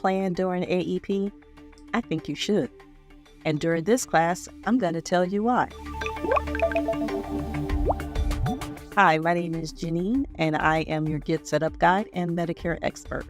plan during AEP? I think you should. And during this class, I'm going to tell you why. Hi, my name is Janine, and I am your Get Set Up Guide and Medicare expert.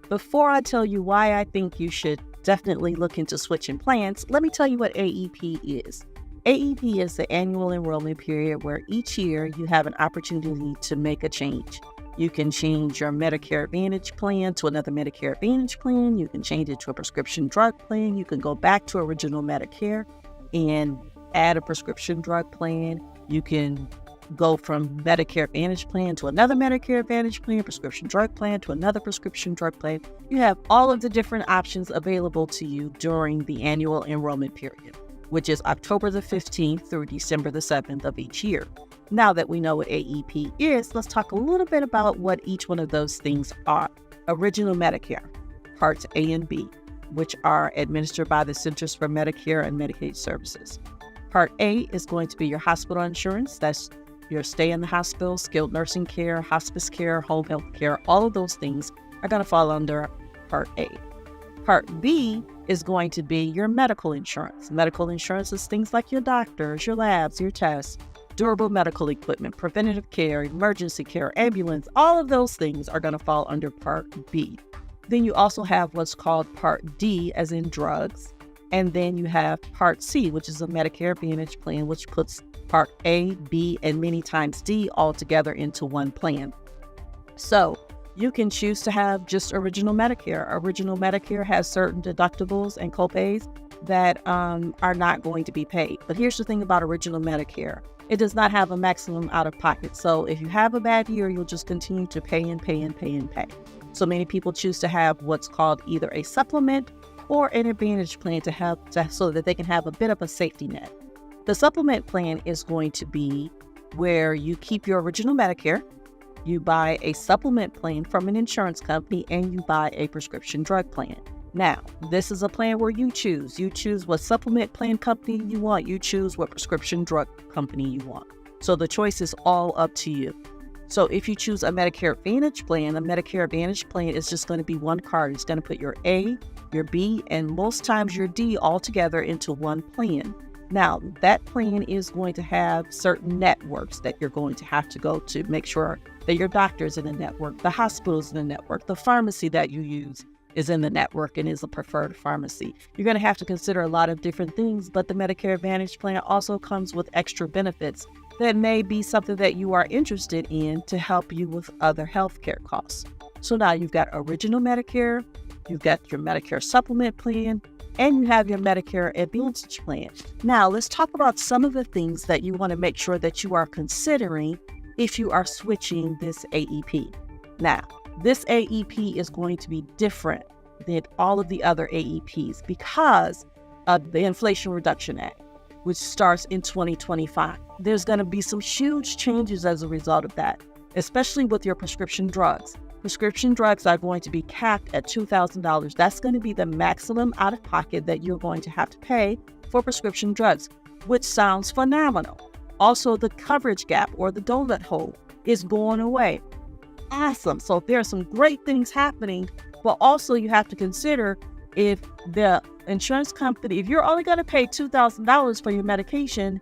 Before I tell you why I think you should definitely look into switching plans, let me tell you what AEP is. AEP is the Annual Enrollment Period where each year you have an opportunity to make a change. You can change your Medicare Advantage plan to another Medicare Advantage plan. You can change it to a prescription drug plan. You can go back to original Medicare and add a prescription drug plan. You can go from Medicare Advantage plan to another Medicare Advantage plan, prescription drug plan to another prescription drug plan. You have all of the different options available to you during the Annual Enrollment Period, which is October the 15th through December the 7th of each year. Now that we know what AEP is, let's talk a little bit about what each one of those things are. Original Medicare, Parts A and B, which are administered by the Centers for Medicare and Medicaid Services. Part A is going to be your hospital insurance. That's your stay in the hospital, skilled nursing care, hospice care, home health care. All of those things are going to fall under Part A. Part B is going to be your medical insurance. Medical insurance is things like your doctors, your labs, your tests, durable medical equipment, preventative care, emergency care, ambulance. All of those things are going to fall under Part B. Then you also have what's called Part D, as in drugs. And then you have Part C, which is a Medicare Advantage plan, which puts Part A, B, and many times D all together into one plan. So you can choose to have just Original Medicare. Original Medicare has certain deductibles and copays that are not going to be paid. But here's the thing about Original Medicare. It does not have a maximum out-of-pocket. So if you have a bad year, you'll just continue to pay and pay and pay and pay. So many people choose to have what's called either a supplement or an advantage plan so that they can have a bit of a safety net. The supplement plan is going to be where you keep your Original Medicare, you buy a supplement plan from an insurance company, and you buy a prescription drug plan. Now, this is a plan where you choose. You choose what supplement plan company you want. You choose what prescription drug company you want. So the choice is all up to you. So if you choose a Medicare Advantage plan, a Medicare Advantage plan is just going to be one card. It's going to put your A, your B, and most times your D all together into one plan. Now, that plan is going to have certain networks that you're going to have to go to. Make sure that your doctor's in the network, the hospital's in the network, the pharmacy that you use is in the network and is a preferred pharmacy. You're going to have to consider a lot of different things, but the Medicare Advantage plan also comes with extra benefits that may be something that you are interested in to help you with other healthcare costs. So now you've got Original Medicare, you've got your Medicare Supplement plan, and you have your Medicare Advantage plan. Now let's talk about some of the things that you want to make sure that you are considering if you are switching this AEP. Now, this AEP is going to be different than all of the other AEPs because of the Inflation Reduction Act, which starts in 2025. There's going to be some huge changes as a result of that, especially with your prescription drugs. Prescription drugs are going to be capped at $2,000. That's going to be the maximum out-of-pocket that you're going to have to pay for prescription drugs, which sounds phenomenal. Also, the coverage gap or the donut hole is going away. Awesome. So there are some great things happening, but also you have to consider if the insurance company, if you're only going to pay $2,000 for your medication,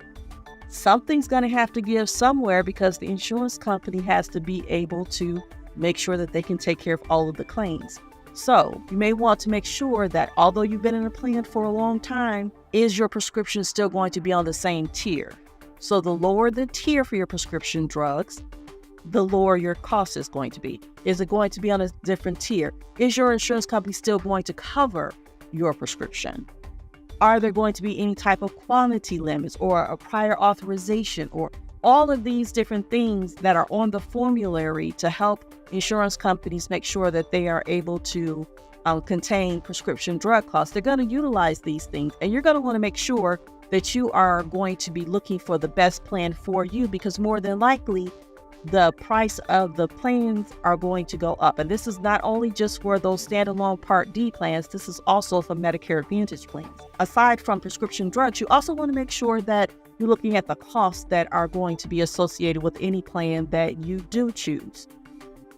something's going to have to give somewhere because the insurance company has to be able to make sure that they can take care of all of the claims. So you may want to make sure that although you've been in a plan for a long time, is your prescription still going to be on the same tier? So the lower the tier for your prescription drugs, the lower your cost is going to be. Is it going to be on a different tier? Is your insurance company still going to cover your prescription? Are there going to be any type of quantity limits or a prior authorization or all of these different things that are on the formulary to help insurance companies make sure that they are able to contain prescription drug costs? They're going to utilize these things, and you're going to want to make sure that you are going to be looking for the best plan for you, because more than likely the price of the plans are going to go up. And this is not only just for those standalone Part D plans, this is also for Medicare Advantage plans. Aside from prescription drugs, you also want to make sure that you're looking at the costs that are going to be associated with any plan that you do choose.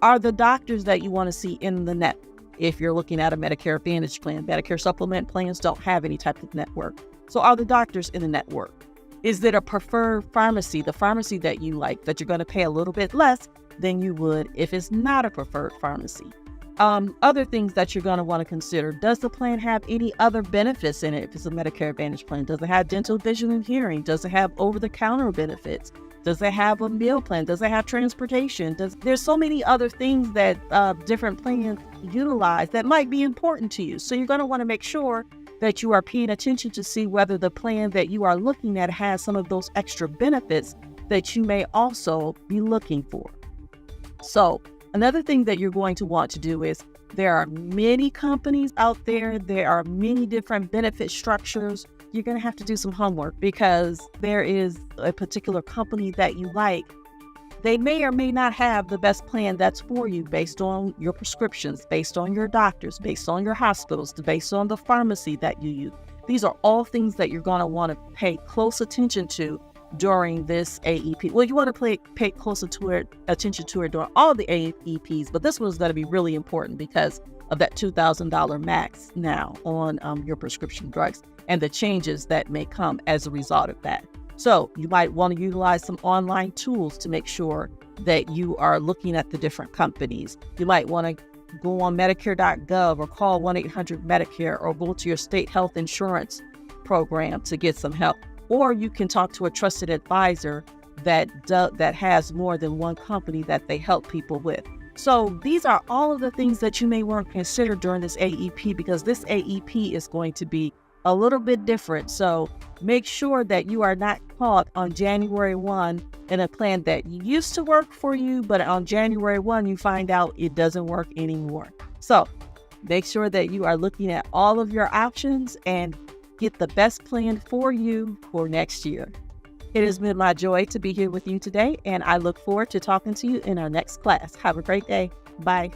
Are the doctors that you want to see in the network? if you're looking at a Medicare Advantage plan. Medicare supplement plans don't have any type of network. So are the doctors in the network? Is it a preferred pharmacy, the pharmacy that you like, that you're going to pay a little bit less than you would if it's not a preferred pharmacy? Other things that you're going to want to consider. Does the plan have any other benefits in it if it's a Medicare Advantage plan? Does it have dental, vision, and hearing? Does it have over-the-counter benefits? Does it have a meal plan? Does it have transportation? There's so many other things that different plans utilize that might be important to you. So you're going to want to make sure that you are paying attention to see whether the plan that you are looking at has some of those extra benefits that you may also be looking for. So another thing that you're going to want to do is there are many companies out there. There are many different benefit structures. You're going to have to do some homework because there is a particular company that you like. They may or may not have the best plan that's for you based on your prescriptions, based on your doctors, based on your hospitals, based on the pharmacy that you use. These are all things that you're going to want to pay close attention to during this AEP. Well, you want to pay close attention to it during all the AEPs, but this one's going to be really important because of that $2,000 max now on your prescription drugs and the changes that may come as a result of that. So you might want to utilize some online tools to make sure that you are looking at the different companies. You might want to go on Medicare.gov or call 1-800-Medicare or go to your state health insurance program to get some help. Or you can talk to a trusted advisor that has more than one company that they help people with. So these are all of the things that you may want to consider during this AEP because this AEP is going to be a little bit different. So make sure that you are not caught on January 1 in a plan that used to work for you, but on January 1, you find out it doesn't work anymore. So make sure that you are looking at all of your options and get the best plan for you for next year. It has been my joy to be here with you today, and I look forward to talking to you in our next class. Have a great day. Bye.